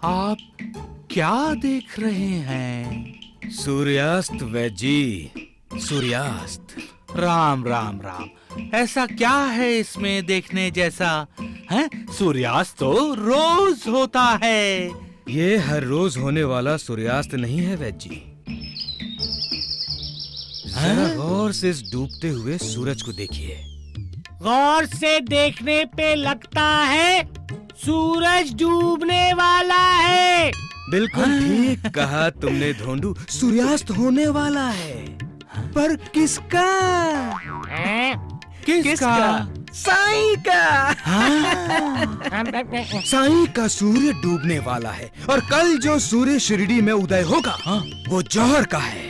आप क्या देख रहे हैं? सूर्यास्त वैजी, सूर्यास्त। राम राम राम। ऐसा क्या है इसमें देखने जैसा है? सूर्यास्त तो रोज होता है। ये हर रोज होने वाला सूर्यास्त नहीं है वैजी। जरा गौर से इस डूबते हुए सूरज को देखिए। गौर से देखने पे लगता है सूरज डूबने वाला है। बिल्कुल ठीक कहा तुमने धोंडू, सूर्यास्त होने वाला है। पर किसका? किसका? साईं का। साईं का सूर्य डूबने वाला है और कल जो सूर्य शिरडी में उदय होगा वो जौहर का है।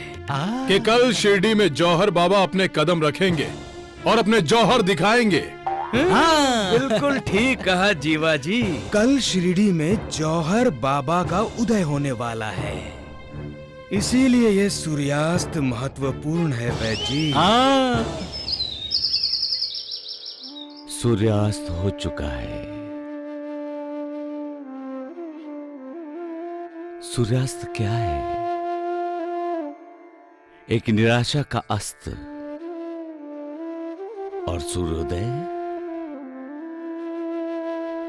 कि कल शिरडी में जौहर बाबा अपने कदम रखेंगे और अपने जौहर दिखाएंगे। बिल्कुल ठीक कहा जीवा जी। कल शिरडी में जौहर बाबा का उदय होने वाला है, इसीलिए ये सूर्यास्त महत्वपूर्ण है वैजी। सूर्यास्त हो चुका है। सूर्यास्त क्या है? एक निराशा का अस्त और सूर्योदय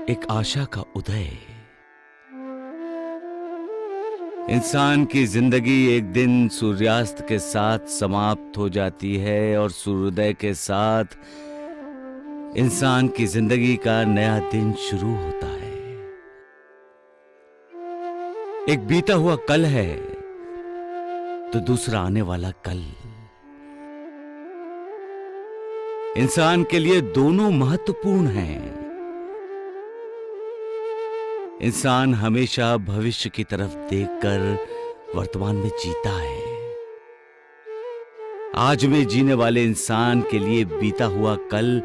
एक आशा का उदय। इंसान की जिंदगी एक दिन सूर्यास्त के साथ समाप्त हो जाती है और सूर्योदय के साथ इंसान की जिंदगी का नया दिन शुरू होता है। एक बीता हुआ कल है तो दूसरा आने वाला कल। इंसान के लिए दोनों महत्वपूर्ण हैं। इंसान हमेशा भविष्य की तरफ देखकर वर्तमान में जीता है। आज में जीने वाले इंसान के लिए बीता हुआ कल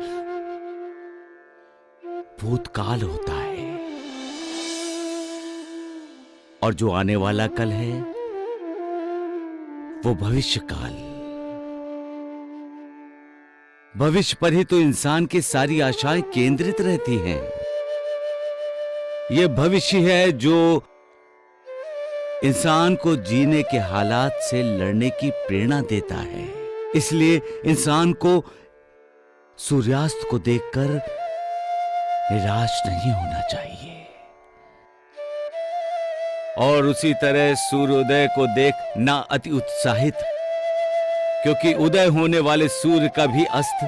भूतकाल होता है और जो आने वाला कल है वो भविष्यकाल। भविष्य पर ही तो इंसान की सारी आशाएं केंद्रित रहती हैं। यह भविष्य है जो इंसान को जीने के हालात से लड़ने की प्रेरणा देता है। इसलिए इंसान को सूर्यास्त को देखकर निराश नहीं होना चाहिए और उसी तरह सूर्योदय को देख ना अति उत्साहित, क्योंकि उदय होने वाले सूर्य का भी अस्त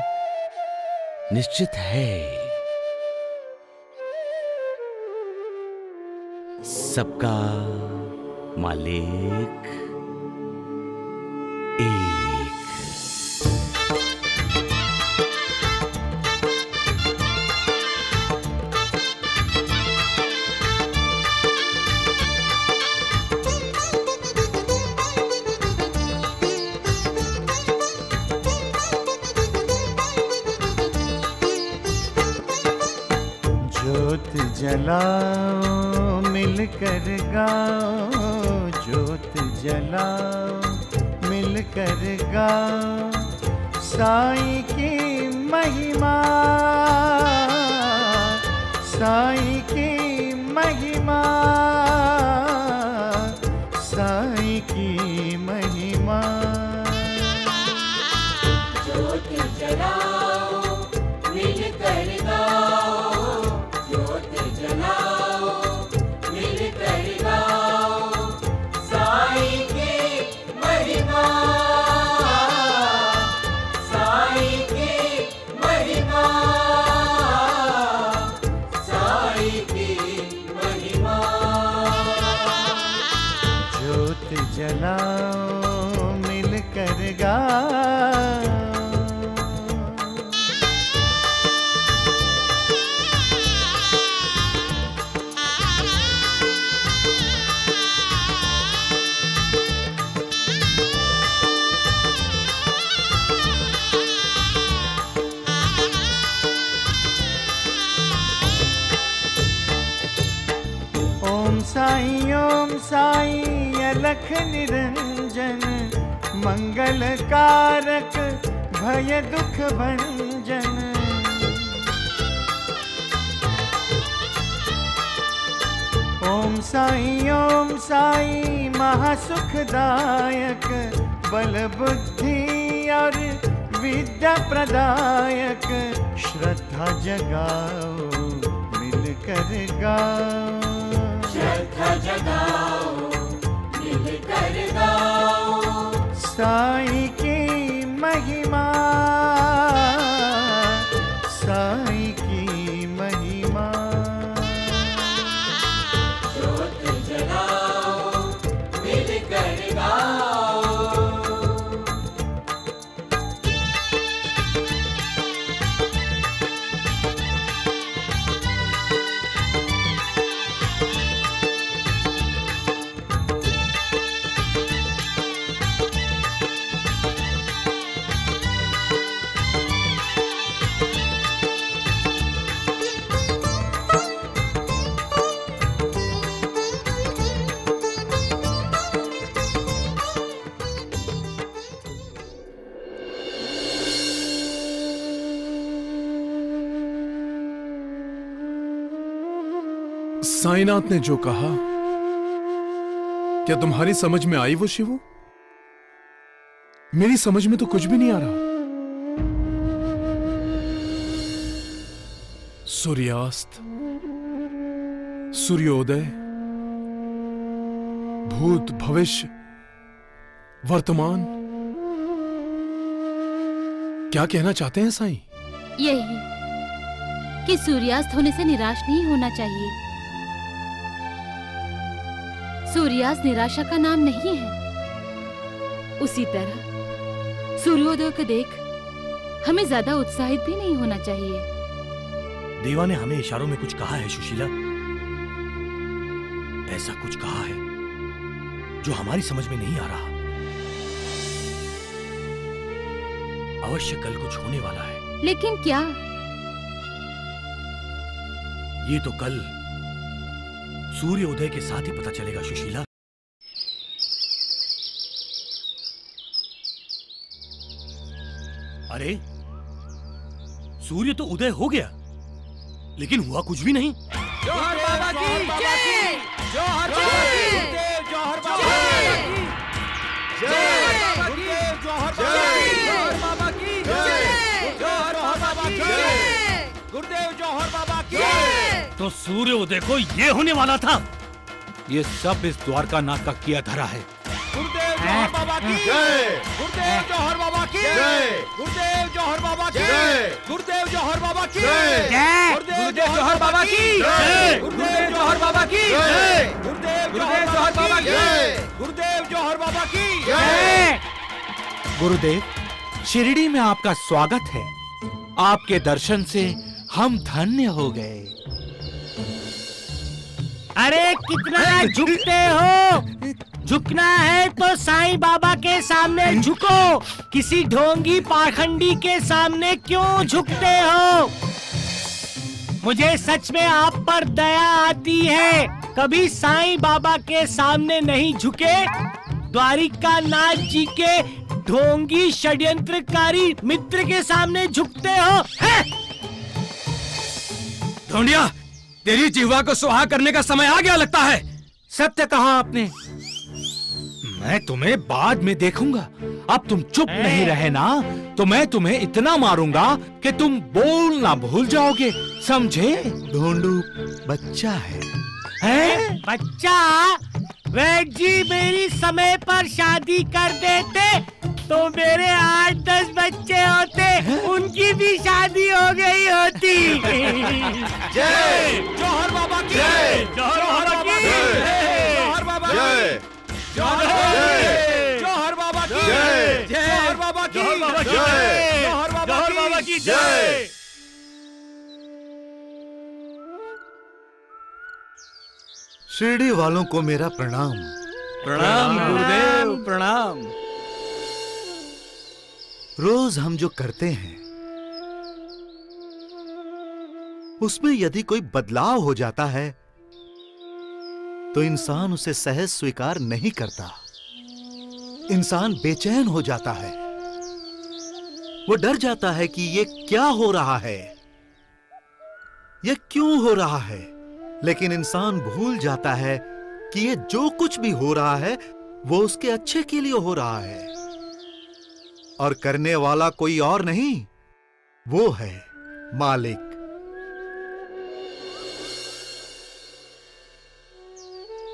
निश्चित है। सबका मालिक एक। ज्योत जलाओ मिलकर गाओ, ज्योत जलाओ मिलकर गाओ, साईं की महिमा, साईं की महिमा, साईं की महिमा। ज्योत जलाओ मिलकर गाओ, ज्योत जलाओ मिलकर गाओ, साईं की महिमा, साईं की महिमा, साईं की महिमा। ज्योत जलाओ मिलकर गाओ। ओम साईं अलख निरंजन, मंगल कारक भय दुख भंजन। ओम साई महासुखदायक, बल बुद्धि और विद्या प्रदायक, श्रद्धा जगाओ मिलकर गाओ, श्रद्धा जगाओ मिलकर गाओ, साई की महिमा, साई की महिमा। ज्योत जलाओ मिलकर गाओ। साईनाथ ने जो कहा, क्या तुम्हारी समझ में आई वो शिवू? मेरी समझ में तो कुछ भी नहीं आ रहा। सूर्यास्त, सूर्योदय, भूत भविष्य वर्तमान, क्या कहना चाहते हैं साईं? यही कि सूर्यास्त होने से निराश नहीं होना चाहिए। सूर्यास्त निराशा का नाम नहीं है। उसी तरह सूर्योदय को देख हमें ज्यादा उत्साहित भी नहीं होना चाहिए। देवा ने हमें इशारों में कुछ कहा है सुशीला, ऐसा कुछ कहा है जो हमारी समझ में नहीं आ रहा। अवश्य कल कुछ होने वाला है। लेकिन क्या? ये तो कल सूर्य उदय के साथ ही पता चलेगा सुशीला। अरे सूर्य तो उदय हो गया, लेकिन हुआ कुछ भी नहीं। जौहर बाबा की जय, जौहर बाबा की जय, जौहर बाबा की जय, जौहर बाबा की जय, जौहर बाबा की जय, गुरुदेव जौहर बाबा की जय। तो सूर्य उदय को ये होने वाला था। ये सब इस द्वारकानाथ का किया धरा है। गुरुदेव जौहर बाबा की जय, गुरुदेव जौहर बाबा की जय, गुरुदेव जौहर बाबा की जय, गुरुदेव जौहर बाबा की जय, गुरुदेव जौहर बाबा की जय, गुरुदेव जौहर बाबा की जय, गुरुदेव जौहर बाबा की जय, गुरुदेव जौहर बाबा की जय। गुरुदेव, शिरडी में आपका स्वागत है। आपके दर्शन से हम धन्य हो गए। अरे कितना झुकते हो? झुकना है तो साईं बाबा के सामने झुको, किसी ढोंगी पाखंडी के सामने क्यों झुकते हो? मुझे सच में आप पर दया आती है। कभी साईं बाबा के सामने नहीं झुके, द्वारिकानाथ जी के ढोंगी षड्यंत्रकारी मित्र के सामने झुकते हो। ढोंडिया, तेरी जिह्वा को सुहा करने का समय आ गया लगता है। सत्य कहा आपने। मैं तुम्हें बाद में देखूंगा। अब तुम चुप नहीं रहे ना, तो मैं तुम्हें इतना मारूंगा कि तुम बोलना भूल जाओगे, समझे? ढोंडू बच्चा है। हैं? बच्चा? वैद जी मेरी समय पर शादी कर देते तो मेरे 8-10 बच्चे होते, उनकी भी शादी हो गई होती। जय जौहर बाबा की जय, जौहर बाबा की जय, जौहर बाबा की जय, जौहर बाबा की जय, जौहर बाबा की जय, जौहर बाबा की जय। शिरडी वालों को मेरा प्रणाम। प्रणाम गुरुदेव, प्रणाम। रोज हम जो करते हैं उसमें यदि कोई बदलाव हो जाता है तो इंसान उसे सहज स्वीकार नहीं करता। इंसान बेचैन हो जाता है, वो डर जाता है कि ये क्या हो रहा है, ये क्यों हो रहा है। लेकिन इंसान भूल जाता है कि ये जो कुछ भी हो रहा है वो उसके अच्छे के लिए हो रहा है, और करने वाला कोई और नहीं, वो है मालिक।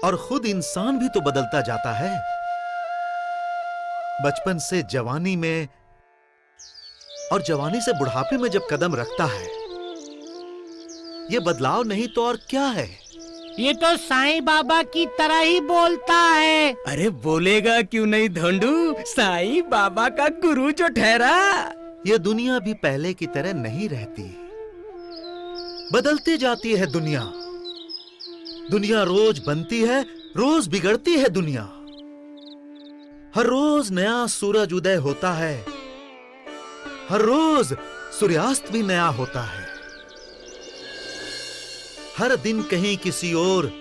और खुद इंसान भी तो बदलता जाता है। बचपन से जवानी में और जवानी से बुढ़ापे में जब कदम रखता है, ये बदलाव नहीं तो और क्या है। ये तो साईं बाबा की तरह ही बोलता है। अरे बोलेगा क्यों नहीं धोंडू, साईं बाबा का गुरु जो ठहरा। ये दुनिया भी पहले की तरह नहीं रहती, बदलती जाती है दुनिया। दुनिया रोज बनती है, रोज बिगड़ती है दुनिया। हर रोज नया सूरज उदय होता है, हर रोज सूर्यास्त भी नया होता है। हर दिन कहीं किसी और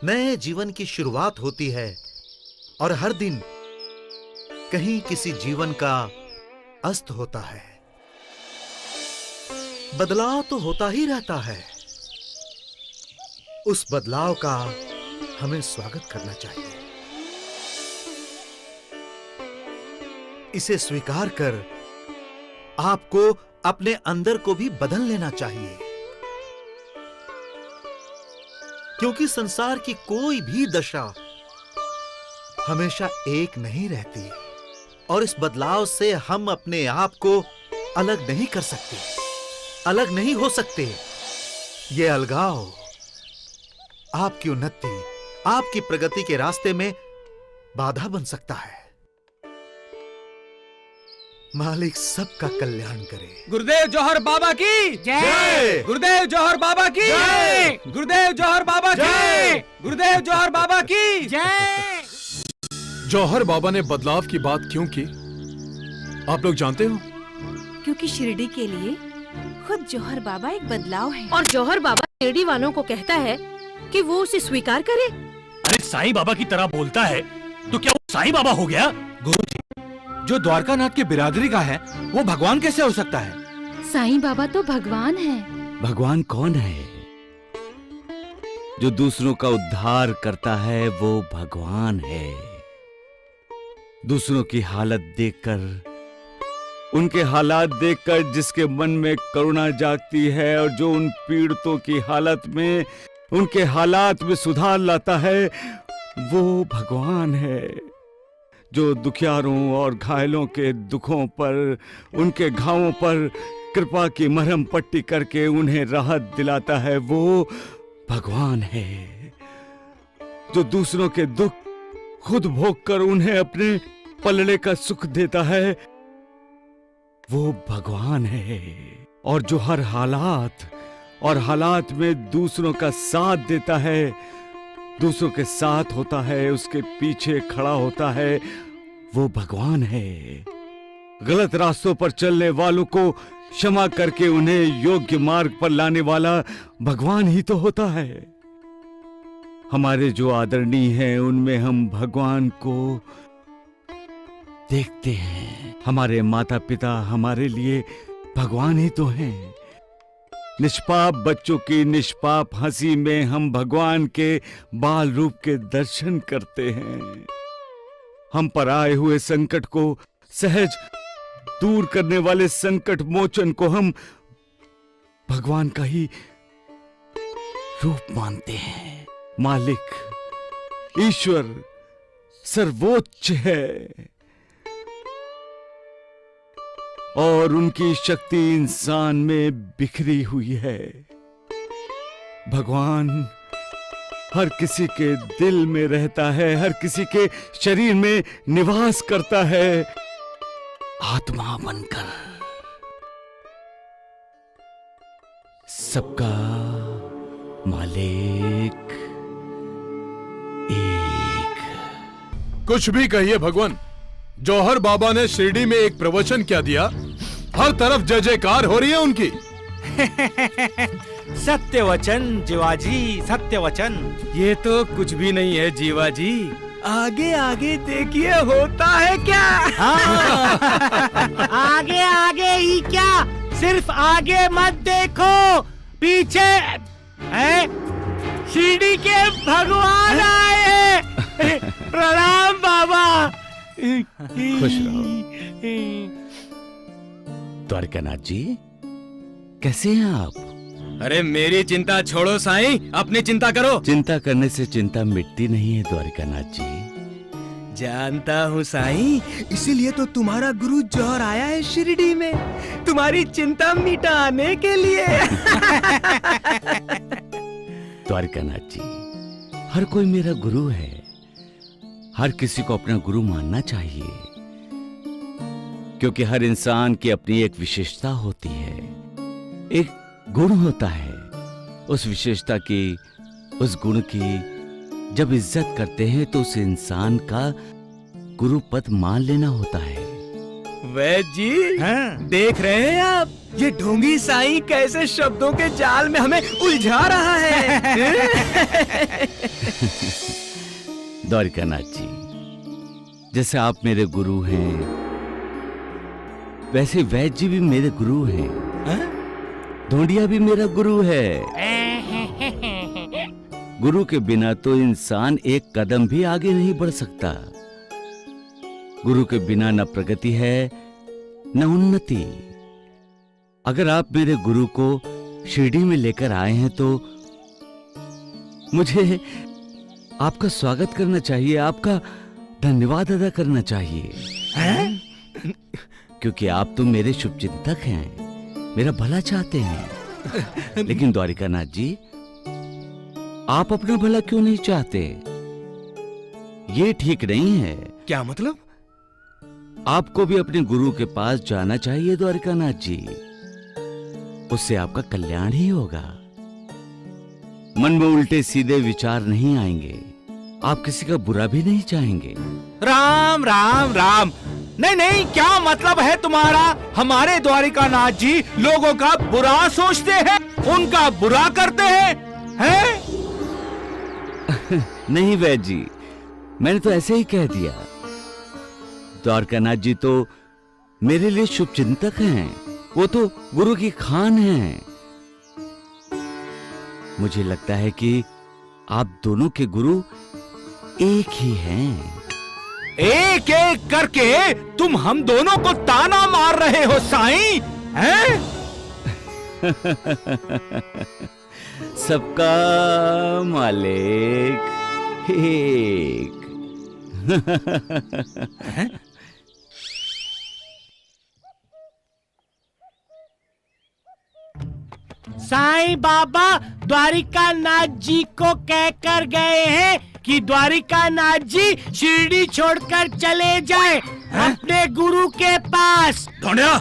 नए जीवन की शुरुआत होती है, और हर दिन कहीं किसी जीवन का अस्त होता है। बदलाव तो होता ही रहता है। उस बदलाव का हमें स्वागत करना चाहिए। इसे स्वीकार कर आपको अपने अंदर को भी बदल लेना चाहिए, क्योंकि संसार की कोई भी दशा हमेशा एक नहीं रहती, और इस बदलाव से हम अपने आप को अलग नहीं कर सकते, अलग नहीं हो सकते। ये अलगाव आपकी उन्नति, आपकी प्रगति के रास्ते में बाधा बन सकता है। मालिक सबका कल्याण करे। गुरुदेव जौहर बाबा की जय। गुरुदेव जौहर बाबा की जय। गुरुदेव जौहर बाबा की गुरुदेव जौहर बाबा की जय। जौहर बाबा ने बदलाव की बात क्यों की, आप लोग जानते हो? क्योंकि शिरडी के लिए खुद जौहर बाबा एक बदलाव है। और जौहर बाबा शिरडी वालों को कहता है कि वो उसे स्वीकार करे। अरे साईं बाबा की तरह बोलता है तो क्या वो साईं बाबा हो गया? गुरुजी, जो द्वारकानाथ की बिरादरी का है वो भगवान कैसे हो सकता है? साईं बाबा तो भगवान है। भगवान कौन है? जो दूसरों का उद्धार करता है वो भगवान है। दूसरों की हालत देखकर, उनके हालात देखकर जिसके मन में करुणा जागती है, और जो उन पीड़ितों की हालत में, उनके हालात में सुधार लाता है, वो भगवान है। जो दुखियारों और घायलों के दुखों पर, उनके घावों पर कृपा की मरहम पट्टी करके उन्हें राहत दिलाता है, वो भगवान है। जो दूसरों के दुख खुद भोग कर उन्हें अपने पलड़े का सुख देता है, वो भगवान है। और जो हर हालात में दूसरों का साथ देता है, दूसरों के साथ होता है, उसके पीछे खड़ा होता है, वो भगवान है। गलत रास्तों पर चलने वालों को क्षमा करके उन्हें योग्य मार्ग पर लाने वाला भगवान ही तो होता है। हमारे जो आदरणीय हैं उनमें हम भगवान को देखते हैं। हमारे माता पिता हमारे लिए भगवान ही तो हैं। निष्पाप बच्चों की निष्पाप हंसी में हम भगवान के बाल रूप के दर्शन करते हैं। हम पर आए हुए संकट को सहज दूर करने वाले संकट मोचन को हम भगवान का ही रूप मानते हैं। मालिक, ईश्वर सर्वोच्च है और उनकी शक्ति इंसान में बिखरी हुई है। भगवान हर किसी के दिल में रहता है, हर किसी के शरीर में निवास करता है, आत्मा बनकर। सबका मालिक एक। कुछ भी कहिए भगवान, जौहर बाबा ने शिरडी में एक प्रवचन क्या दिया, हर तरफ जय जयकार हो रही है उनकी। सत्य वचन जीवाजी, सत्य वचन। ये तो कुछ भी नहीं है जीवाजी, आगे आगे देखिए होता है क्या। आगे आगे ही क्या, सिर्फ आगे मत देखो, पीछे है, शिरडी के भगवान आए। प्रणाम बाबा। खुश रहो। द्वारिकानाथ जी, कैसे हैं आप? अरे मेरी चिंता छोड़ो साईं, अपनी चिंता करो। चिंता करने से चिंता मिटती नहीं है द्वारिकानाथ जी। जानता हूँ साईं, इसीलिए तो तुम्हारा गुरु जौहर आया है शिरडी में, तुम्हारी चिंता मिटाने के लिए। द्वारिकानाथ जी, हर कोई मेरा गुरु है। हर किसी को अपना गुरु मानना चाहिए, क्योंकि हर इंसान की अपनी एक विशेषता होती है, एक गुण होता है। उस विशेषता की, उस गुण की जब इज्जत करते हैं तो उस इंसान का गुरु पद मान लेना होता है। वैद्य जी, देख रहे हैं आप, ये ढोंगी साईं कैसे शब्दों के जाल में हमें उलझा रहा है। द्वारिकानाथ जी, जैसे आप मेरे गुरु हैं, वैसे वैद्य जी भी मेरे गुरु हैं। ढोंडिया भी मेरा गुरु है। गुरु के बिना तो इंसान एक कदम भी आगे नहीं बढ़ सकता। गुरु के बिना न प्रगति है न उन्नति। अगर आप मेरे गुरु को शिरडी में लेकर आए हैं तो मुझे आपका स्वागत करना चाहिए, आपका धन्यवाद अदा करना चाहिए। क्योंकि आप तो मेरे शुभचिंतक हैं, मेरा भला चाहते हैं। लेकिन द्वारिकानाथ जी, आप अपना भला क्यों नहीं चाहते? ये ठीक नहीं है। क्या मतलब? आपको भी अपने गुरु के पास जाना चाहिए द्वारिकानाथ जी, उससे आपका कल्याण ही होगा। मन में उल्टे सीधे विचार नहीं आएंगे, आप किसी का बुरा भी नहीं चाहेंगे। राम राम राम। नहीं नहीं, क्या मतलब है तुम्हारा? हमारे द्वारिकानाथ जी लोगों का बुरा सोचते हैं, उनका बुरा करते हैं? नहीं वैद्य जी, मैंने तो ऐसे ही कह दिया। द्वारकानाथ जी तो मेरे लिए शुभचिंतक हैं, वो तो गुरु की खान हैं। मुझे लगता है कि आप दोनों के गुरु एक ही हैं। एक एक करके तुम हम दोनों को ताना मार रहे हो साईं, हैं? सबका मालिक एक। साईं बाबा द्वारिकानाथ जी को कहकर गए हैं कि द्वारिकानाथ जी शिरडी छोड़कर चले जाएं अपने गुरु के पास। ढोंडिया,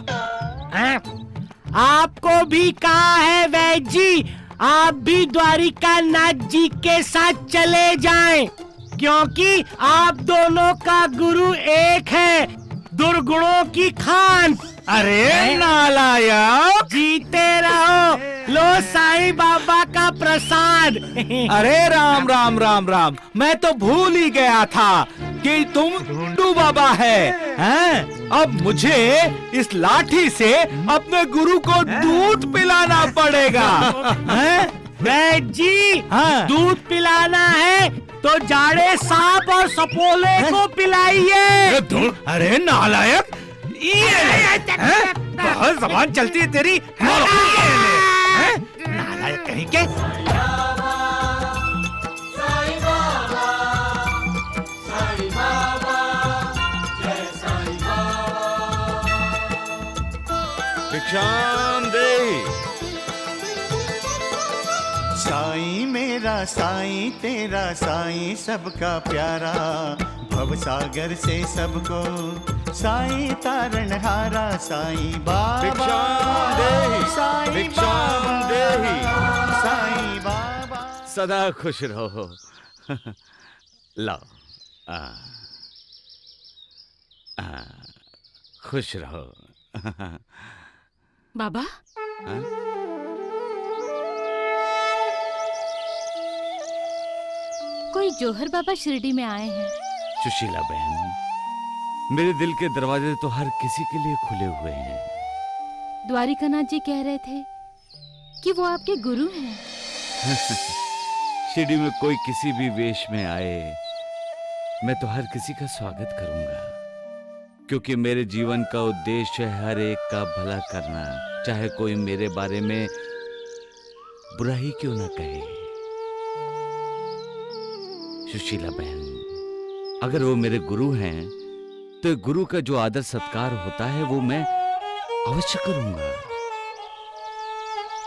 आपको भी कहा है वैद्य जी, आप भी द्वारिकानाथ जी के साथ चले जाएं, क्योंकि आप दोनों का गुरु एक है, दुर्गुणों की खान। अरे नालायक, जीते रहो, लो साईं बाबा का प्रसाद। अरे राम राम राम राम, मैं तो भूल ही गया था कि तुम ढूंढू बाबा हैं? अब मुझे इस लाठी से अपने गुरु को दूध पिलाना पड़ेगा। वैद्य जी, हाँ। दूध पिलाना है तो जाड़े सांप और सपोले को पिलाइए। अरे नालायक, ये ले, बहुत जबान चलती है तेरी। ये ले, नालायक कहीं के। भिक्षाम दे। साईं मेरा साईं तेरा साईं सबका प्यारा, भवसागर से सबको साईं तारणहारा। साईं बाबा भिक्षाम देहि, साईं भिक्षाम बाबा, देहि। साईं बाबा। सदा खुश रहो। लाओ, खुश रहो। बाबा, कोई जौहर बाबा शिरडी में आए हैं। सुशीला बहन, मेरे दिल के दरवाजे तो हर किसी के लिए खुले हुए हैं। द्वारिकानाथ जी कह रहे थे कि वो आपके गुरु हैं। शिरडी में कोई किसी भी वेश में आए, मैं तो हर किसी का स्वागत करूंगा, क्योंकि मेरे जीवन का उद्देश्य है हर एक का भला करना, चाहे कोई मेरे बारे में बुरा ही क्यों ना कहे। सुशीला बहन, अगर वो मेरे गुरु हैं तो गुरु का जो आदर सत्कार होता है वो मैं अवश्य करूंगा,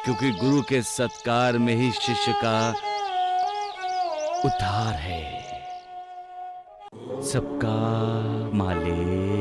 क्योंकि गुरु के सत्कार में ही शिष्य का उद्धार है। सबका मालिक